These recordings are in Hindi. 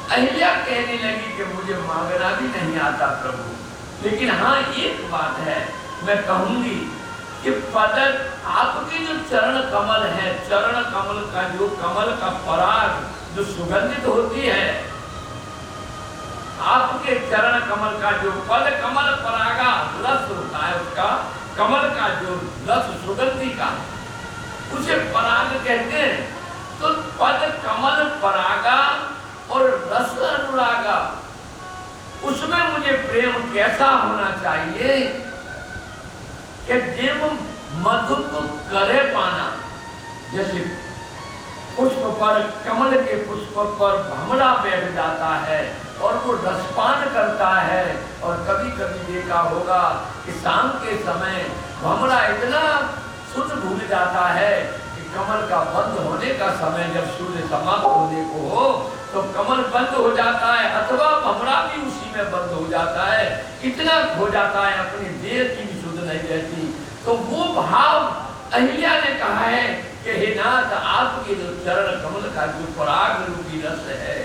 अहिल्या कहने लगी कि मुझे मांगना भी नहीं आता प्रभु, लेकिन हाँ एक बात है मैं कहूंगी कि पद आपके जो चरण कमल है, चरण कमल का जो कमल का पराग जो सुगंधित होती है, आपके चरण कमल का जो पद कमल परागा रस होता है, उसका कमल का जो रस सुगंधि का, उसे पराग कहते हैं। तो पद कमल परागा और रस अनुरागा, उसमें मुझे प्रेम कैसा होना चाहिए कि देव मधु को करे पाना। जैसे पुष्प पर, कमल के पुष्प पर भमरा बैठ जाता है और वो रसपान करता है, और कभी कभी देखा होगा कि शाम के समय भमरा इतना शुद्ध भूल जाता है कि कमल का बंद होने का समय जब सूर्य समाप्त होने को हो तो कमल बंद हो जाता है, अथवा भमरा भी उसी में बंद हो जाता है, इतना खो जाता है, अपनी देह की भी शुद्ध नहीं रहती। तो वो भाव अहिल्या ने कहा है कि हे नाथ, आपके जो चरण कमल का जो पराग रूपी रस है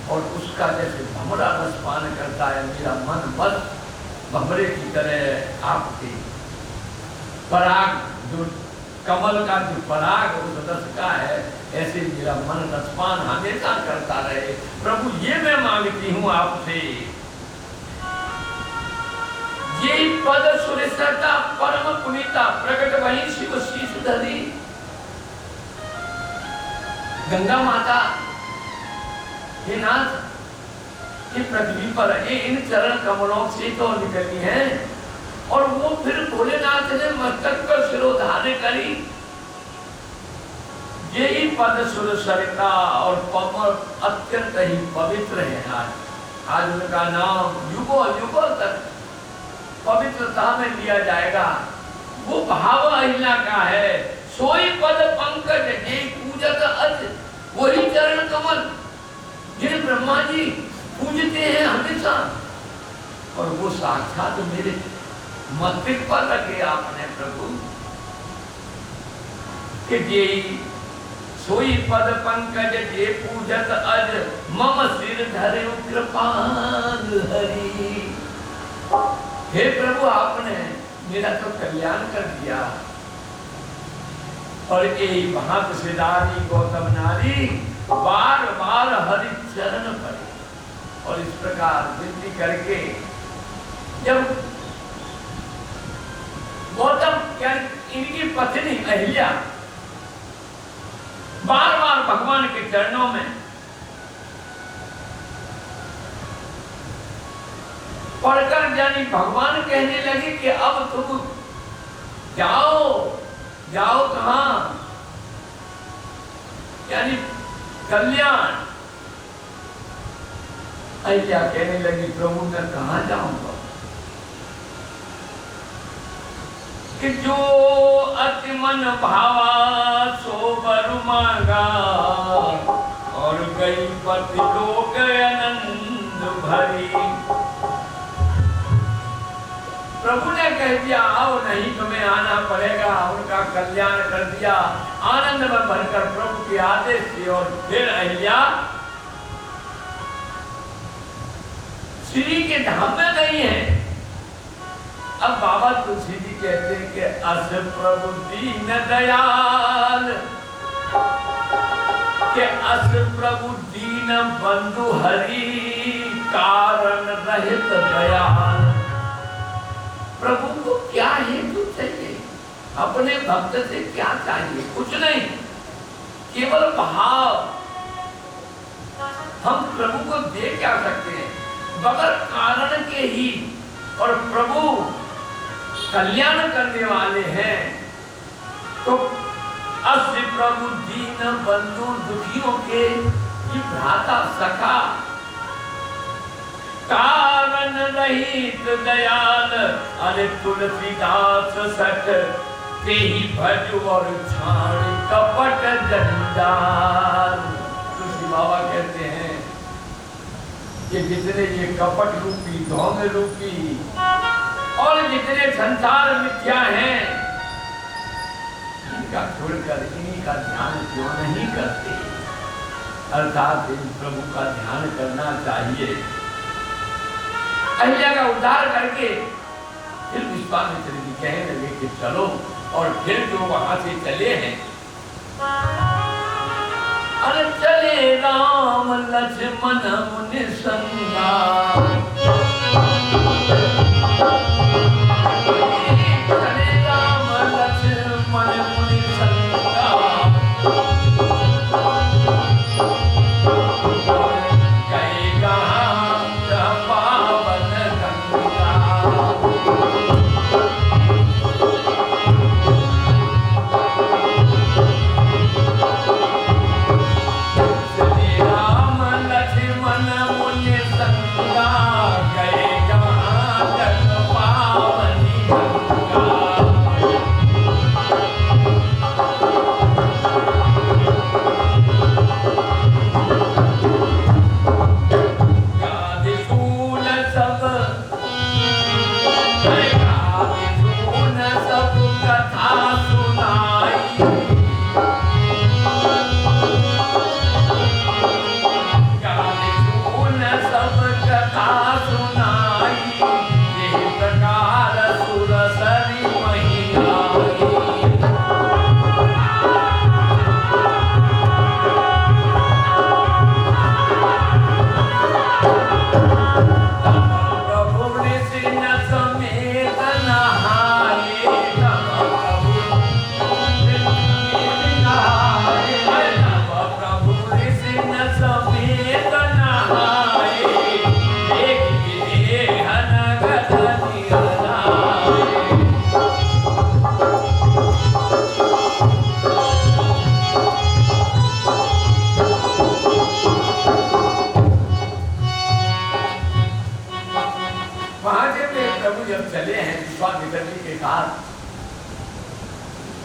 और उसका जैसे भमरा रस पान करता है, मेरा मन बस भमरे की तरह आपके पराग जो कमल का जो पराग उस रस का है, ऐसे मेरा मन रसपान हमेशा करता रहे। प्रभु ये मैं मांगती हूँ आपसे। यही पद सुरेश्वरता परम पुनीता प्रकट वही शिव शीश धरी। गंगा माता हे नाथ, ये पृथ्वी पर इन चरण कमलों से तो निकली है, और वो फिर भोलेनाथ ने मस्तक पर सिरोधार्य करी। यही पद सुर सरिता और पवन अत्यंत ही पवित्र है। आज उनका नाम युगों युगों तक पवित्रता में लिया जाएगा। वो भाव अहिल्या का है। सोई पद पंकज जे पूजत अज, वही चरण कमल जिन्हें ब्रह्मा जी पूजते हैं हमेशा, और वो साक्षात मेरे मस्तिष्क पर रखे आपने प्रभु कि जे सोई पद पंकज जे पूजत अज, मम सिर धरे कृपाल हरि। हे प्रभु, आपने मेरा तो कल्याण कर दिया, और यही महत सिदारी गौतम नारी बार बार हरि चरण पड़े। और इस प्रकार विनती करके जब गौतम क्या इनकी पत्नी अहिल्या बार बार भगवान के चरणों में पढ़कर जानी भगवान कहने लगे कि अब तुम जाओ। जाओ कहां? यानी कल्याण। अहिल्या कहने लगी प्रभु मैं कहां जाऊंगा कि जो अति मन भावा सो वर मांगा, और गई पति लोग आनंद भरी। प्रभु ने कह दिया आओ, नहीं तुम्हें आना पड़ेगा। उनका कल्याण कर दिया आनंद में भरकर प्रभु के आदेश से। और फिर अहिल्या श्री के धाम में गई है। अब बाबा तुलसी जी कहते हैं कि अस प्रभु दीन दयाल, कि अस प्रभु दीन बंधु हरि, कारण रहित दयाल। प्रभु को क्या हेतु चाहिए? अपने भक्त से क्या चाहिए? कुछ नहीं, केवल भाव। हम प्रभु को दे क्या सकते हैं बगैर कारण के ही? और प्रभु कल्याण करने वाले हैं। तो अस्य प्रभु दीन बंधु दुखियों के भ्राता सखा, कारण रहित दयाल। अरे तुलसीदास सठ ते ही भज और छाण कपट जंजाल। तुलसी बाबा कहते हैं कि जितने ये कपट रूपी ढोंग रूपी और जितने संसार मिथ्या हैं, इनका छोड़कर इन्हीं का ध्यान क्यों नहीं करते? अर्थात इन प्रभु का ध्यान करना चाहिए। अहिल्या का उद्धार करके फिर विश्वामित्र जी कहने लगे कि चलो, और फिर जो वहां से चले हैं, अरे चले राम लक्ष्मण मुनि संगा, चले राम लक्ष्मण मुनि संगा, गए कहाँ पावन गंगा।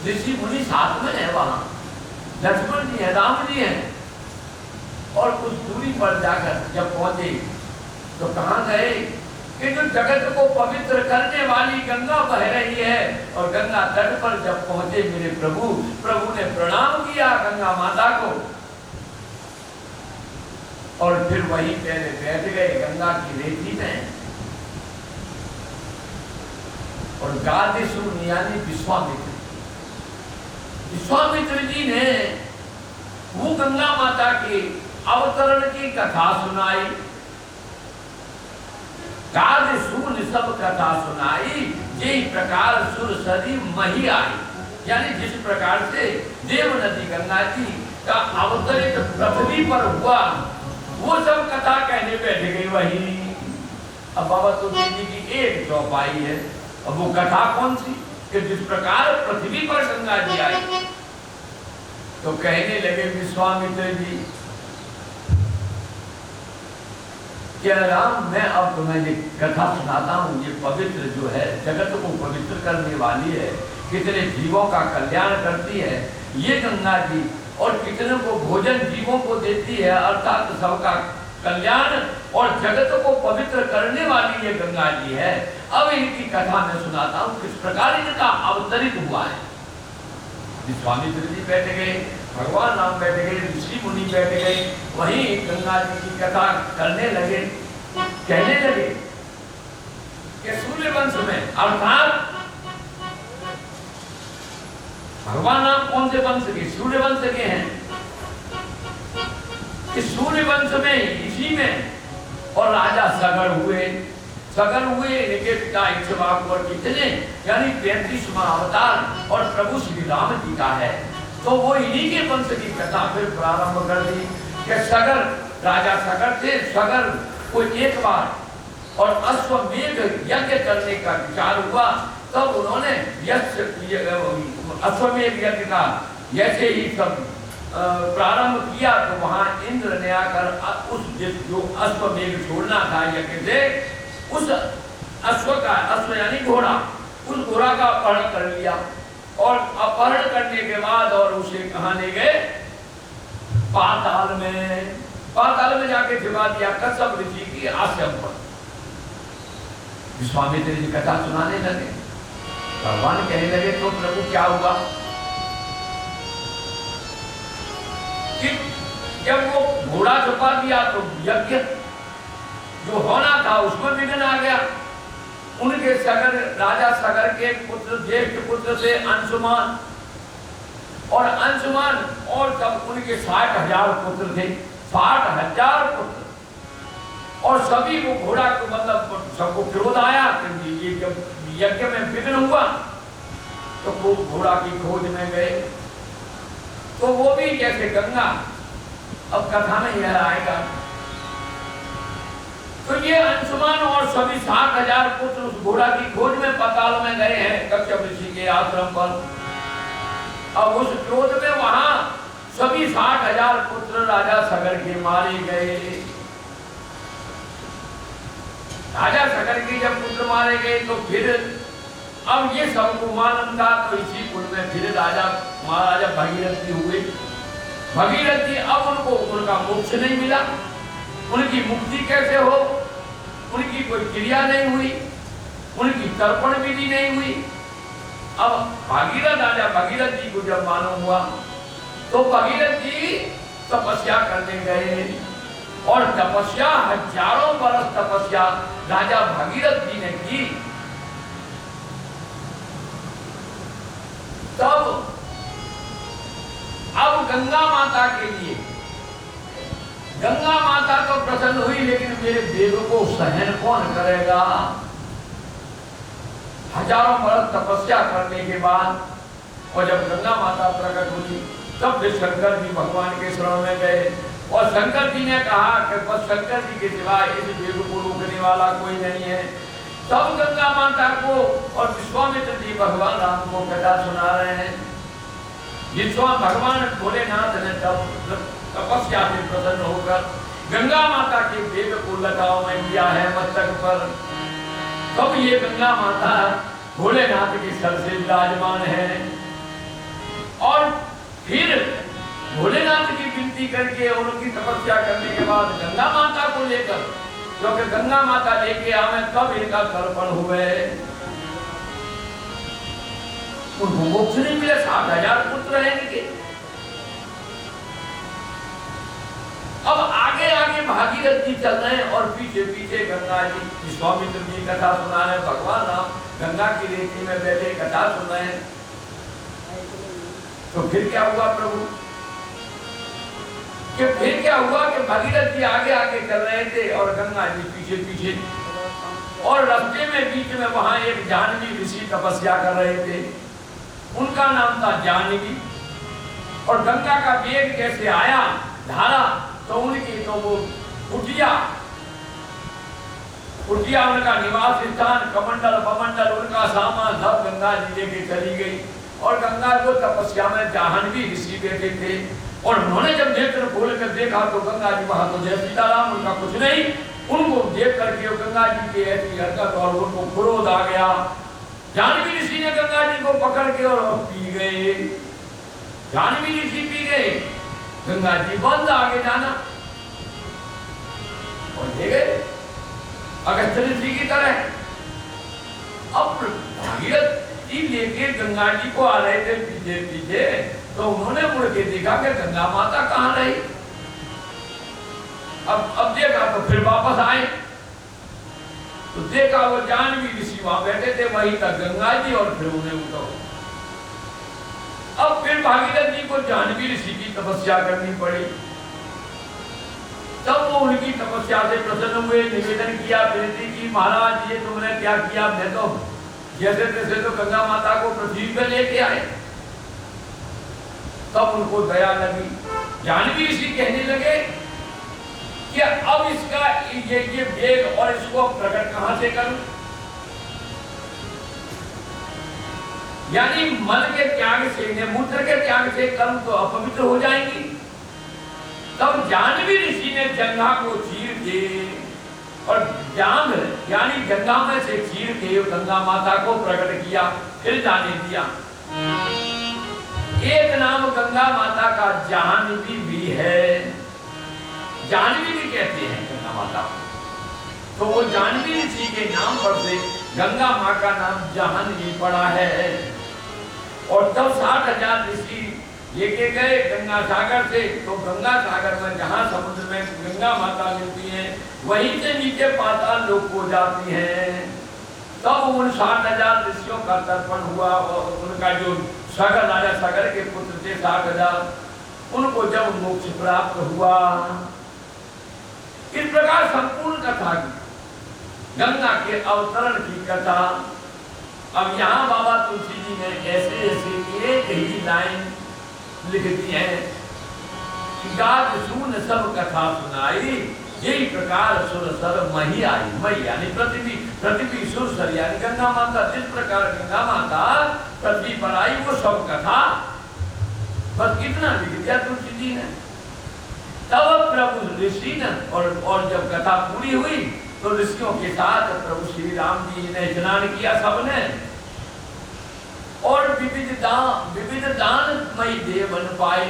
ऋषि मुनि साथ में है, वहां लक्ष्मण जी है, राम जी है, और कुछ दूरी पर जाकर जब पहुंचे तो कहां गए कि जो जगत को पवित्र करने वाली गंगा बह रही है, और गंगा तट पर जब पहुंचे मेरे प्रभु, प्रभु ने प्रणाम किया गंगा माता को, और फिर वहीं पहले बैठ गए गंगा की रेती में, और गादिशु यानी विश्वामित्र जी ने वो गंगा माता की अवतरण की कथा सुनाई, गादिशु सब कथा सुनाई, जिस प्रकार सुरसरी मही आई, यानी जिस प्रकार से देव नदी गंगा जी का अवतरित पृथ्वी पर हुआ, वो सब कथा कहने बैठ गई वही। अब बाबा तुलसी जी की एक चौपाई है, अब वो कथा कौन सी कि जिस प्रकार पृथ्वी पर गंगा जी आई, तो कहने लगे विश्वामित्र जी क्या राम, मैं अब तुम्हें ये कथा सुनाता हूँ, ये पवित्र जो है जगत को पवित्र करने वाली है, कितने जीवों का कल्याण करती है ये गंगा जी, और कितने को भोजन जीवों को देती है, अर्थात सबका कल्याण और जगत को पवित्र करने वाली ये गंगा जी है। अब इनकी कथा मैं सुनाता हूँ किस प्रकार इनका अवतरित हुआ है। विश्वामित्र जी बैठ गए, भगवान राम बैठ गए, ऋषि मुनि बैठ गए, वहीं गंगा जी की कथा करने लगे, कहने लगे कि सूर्य वंश में, अर्थात भगवान राम कौन से वंश के, सूर्य वंश के हैं, कि सूर्य वंश में इसी में, और राजा सगर हुए, इनके पिता इक्ष्वाकु, और कितने यानी 35वां अवतार और प्रभु श्री राम जी का है। तो वो इन्हीं के वंश की कथा फिर प्रारंभ कर दी कि सगर, राजा सगर थे, सगर को एक बार और अश्वमेध यज्ञ करने का विचार हुआ, तब उन्होंने अश्वमेध यज्ञ का जैसे ही सब प्रारंभ किया, तो वहां इंद्र ने आकर उस जो अश्वमेध छोड़ना था यज्ञ से, उस अश्व यानी घोड़ा, उस घोड़ा का अपहरण कर लिया, और अपहरण करने के बाद और उसे कहां ले गए, पाताल में जाके छिपा दिया कश्यप ऋषि की आश्रम पर। विश्वामित्र जी कथा सुनाने लगे, भगवान कहने लगे तो प्रभु क्या हुआ कि जब वो घोड़ा छुपा दिया तो यज्ञ जो होना था उसमें विघ्न आ गया। उनके सगर राजा सगर के पुत्र ज्येष्ठ पुत्र से अंशुमान और अंशुमान और तब उनके 60,000 पुत्र थे, 60,000 पुत्र, और सभी को घोड़ा को मतलब सबको क्रोध आया क्योंकि ये जब यज्ञ में विघ्न हुआ तो वो घोड़ा की खोज में गए। तो वो भी जैसे गंगा, अब कथा में यह आएगा, तो ये अंशुमान और सभी 60,000 पुत्र उस घोड़ा की खोज में पाताल में गए हैं कश्यप ऋषि के आश्रम पर। अब उस क्रोध में वहां सभी 60,000 पुत्र राजा सगर के मारे गए। राजा सगर के जब पुत्र मारे गए तो फिर अब ये सबको मालूम था, तो इसी कुल में फिर राजा महाराजा भगीरथी हुए। भगीरथी अब उनको उनका मोक्ष नहीं मिला, उनकी मुक्ति कैसे हो, उनकी कोई क्रिया नहीं हुई, उनकी तर्पण विधि नहीं हुई। अब भागीरथ राजा भगीरथ जी को जब मालूम हुआ तो भगीरथ जी तपस्या करने गए और तपस्या हजारों बरस तपस्या राजा भगीरथ जी ने की। तब अब गंगा माता के लिए, गंगा माता तो प्रसन्न हुई लेकिन मेरे देव को सहन कौन करेगा। हजारों बरस तपस्या करने के बाद और जब गंगा माता प्रकट हुई तब फिर शंकर जी भगवान के शरण में गए और शंकर जी ने कहा कि बस शंकर जी के सिवाय इस देव को रोकने वाला कोई नहीं है। तब गंगा माता को और विश्वामित्र जी भगवान राम को कथा सुना रहे हैं। भगवान भोलेनाथ ने तब तपस्या से प्रसन्न होकर गंगा माता के देव को लताओं में लिया है मस्तक पर। तब ये गंगा माता भोलेनाथ के सर से विराजमान है और फिर भोलेनाथ की विनती करके उनकी तपस्या करने के बाद गंगा माता को लेकर, क्योंकि गंगा माता लेके आवे तब इनका तर्पण हुए। उनको मोक्ष नहीं मिले, 60,000 पुत्र हैं इनके। अब आगे आगे भागीरथ जी चल रहे हैं और पीछे पीछे गंगा जी, विश्वामित्र जी कथा सुना रहे, भगवान राम गंगा की रेती में बैठे कथा सुन रहे हैं। तो फिर क्या हुआ प्रभु, कि फिर क्या हुआ कि भागीरथ जी आगे आगे चल रहे थे और गंगा जी पीछे पीछे, और रास्ते में बीच में वहां एक जानवी ऋषि तपस्या कर रहे थे, उनका नाम था जानवी। और गंगा का वेग जैसे आया धारा तो उनकी तो वो कुटिया उनका निवास स्थान, कमंडल बमंडल उनका सामान सब गंगा जी लेके चली गई। और गंगा को तपस्या में जाह्नवी ऋषि बैठे थे और उन्होंने जब नेत्र खोल कर देखा तो गंगा जी वहां तो जय सीताराम, उनका कुछ नहीं। उनको देख करके गंगा जी की ऐसी हरकत और उनको क्रोध आ गया। जाह्नवी ऋषि ने गंगा जी को पकड़ के और पी गए, जाह्नवी ऋषि पी गए, गंगा जी बंद आगे जाना और ले गए अगस्त्य ऋषि की तरह। अब भागीरथ जी लेके गंगा जी को आ रहे थे पीछे पीछे, तो उन्होंने मुड़ के देखा कि गंगा माता कहाँ रही। अब देखा तो फिर वापस आए तो देखा वो जाह्नवी ऋषि वहां बैठे थे, वहीं तक गंगा जी और फिर उन्हें उठाओ। अब फिर भागीरथ जी को जाह्नवी ऋषि की तपस्या करनी पड़ी। तब वो उनकी तपस्या से प्रसन्न हुए, निवेदन किया, विनती की, महाराज ये तुमने क्या किया, मैं तो जैसे तैसे तो गंगा माता को पृथ्वी पे लेके आए। तब उनको दया लगी, जाह्नवी ऋषि कहने लगे कि अब इसका ये वेग और इसको प्रकट कहां से करूं, यानी मल के त्याग से, मूत्र के त्याग से करूं तो अपवित्र हो जाएंगी। तब जाह्नवी ऋषि ने जंघा को चीर के और जांघ यानी गंगा में से चीर के गंगा माता को प्रकट किया, फिर जाने दिया। एक नाम गंगा माता का जाह्नवी भी है, जाह्नवी भी कहते हैं गंगा माता। तो वो जाह्नवी ऋषि के नाम पर से गंगा माँ का नाम जाह्नवी पड़ा है। और तब 60,000 ऋषि लेके गए गंगा सागर से, तो गंगा सागर में जहाँ समुद्र में गंगा माता मिलती है वहीं से नीचे पाताल लोक को जाती हैं। तब उन 60,000 ऋषियों का तर्पण हुआ और उनका जो सगर राजा सगर के पुत्र थे 60,000, उनको जब मोक्ष प्राप्त हुआ। इस प्रकार संपूर्ण कथा गंगा के अवतरण की कथा। अब यहाँ बाबा तुलसी जी ने ऐसे ऐसे एक ही लाइन लिख दी है कि गाज सून सब कथा सुनाई, यही प्रकार सुर सर मही आई। मही यानी पृथ्वी, पृथ्वी सुर सर यानी गंगा माता। जिस प्रकार गंगा माता पृथ्वी पर आई वो सब कथा, बस कितना लिख दिया तुलसी जी ने। तब प्रभु ऋषि ने और जब कथा पूरी हुई तो ऋषियों के साथ प्रभु श्री राम जी ने स्नान किया सबने, और विविध दानमयी देव बन पाए।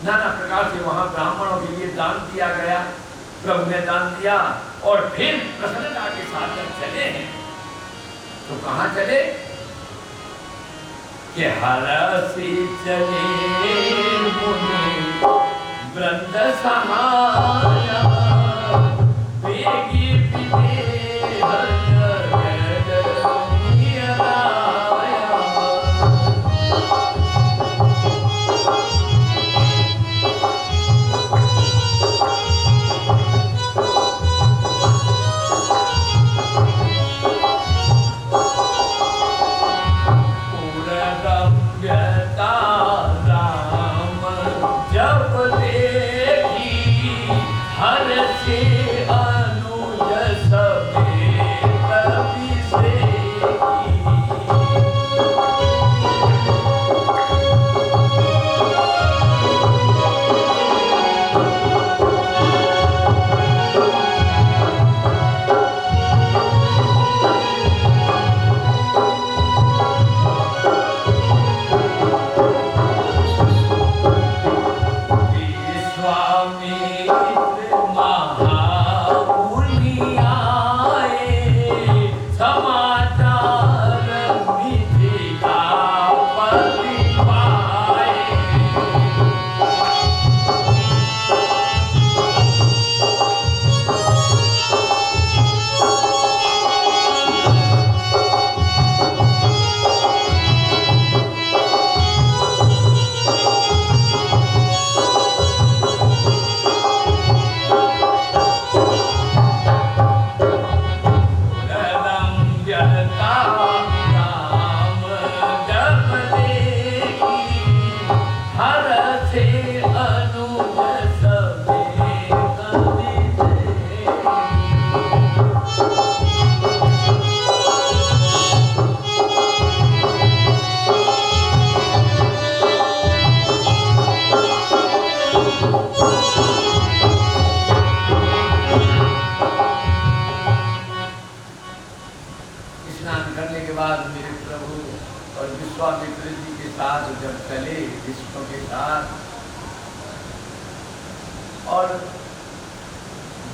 नाना प्रकार से वहां ब्राह्मणों के लिए दान दिया गया, प्रभु ने दान दिया। और फिर प्रसन्नता के साथ जब चले हैं तो कहाँ चले कि हरसी चले मुनि वृंद सहाया, बेगी विदेह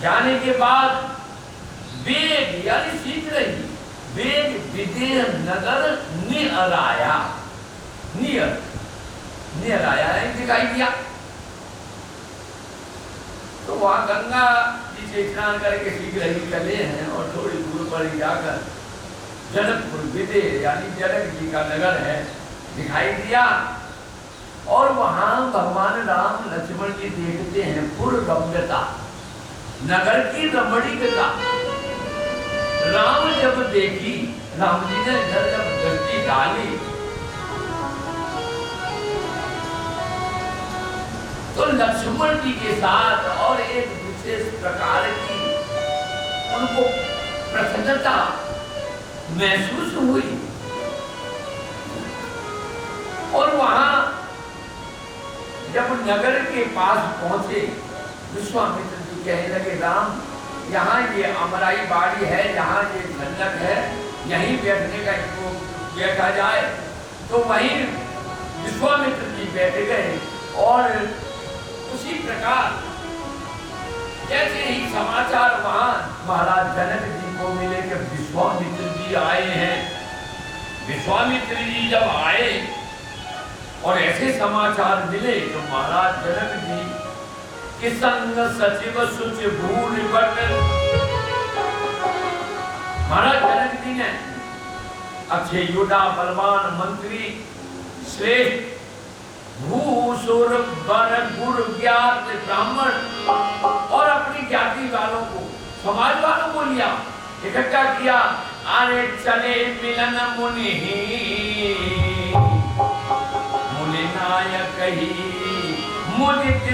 जाने के बाद वेग यानी शीघ्र ही वेग विदेह नगर निराया, निराया दिखाई दिया। तो वहां गंगा जी से स्नान करके शीघ्र ही चले हैं और थोड़ी दूर पर ही जाकर जनकपुर विदेह यानी जनक जी का नगर है दिखाई दिया। और वहां भगवान राम लक्ष्मण जी देखते हैं पूर्व रम्यता, नगर की रमणीकता। राम जब देखी, राम जी ने जब दृष्टि डाली तो लक्ष्मण जी के साथ और एक विशेष प्रकार की उनको प्रसन्नता महसूस हुई। और वहां जब नगर के पास पहुंचे विश्वामित्र जी कहने लगे राम यहाँ ये अमराई बाड़ी है, यहाँ ये खंडक है, यहीं बैठने का इनको बैठा जाए। तो वहीं विश्वामित्र जी बैठ गए। और उसी प्रकार जैसे ही समाचार वहां महाराज जनक जी को मिले कि विश्वामित्र जी आए हैं, विश्वामित्र जी जब आए और ऐसे समाचार मिले कि महाराज जनक जी के संग सचिव सुच भूल बट, महाराज जनक जी ने अक्षय योद्धा बलवान मंत्री श्रेष्ठ भूसुर बर गुर ज्ञात ब्राह्मण और अपनी जाति वालों को, समाज वालों को लिया, इकट्ठा किया। आने चले मिलन मुनि मुनि नायक ही मुदित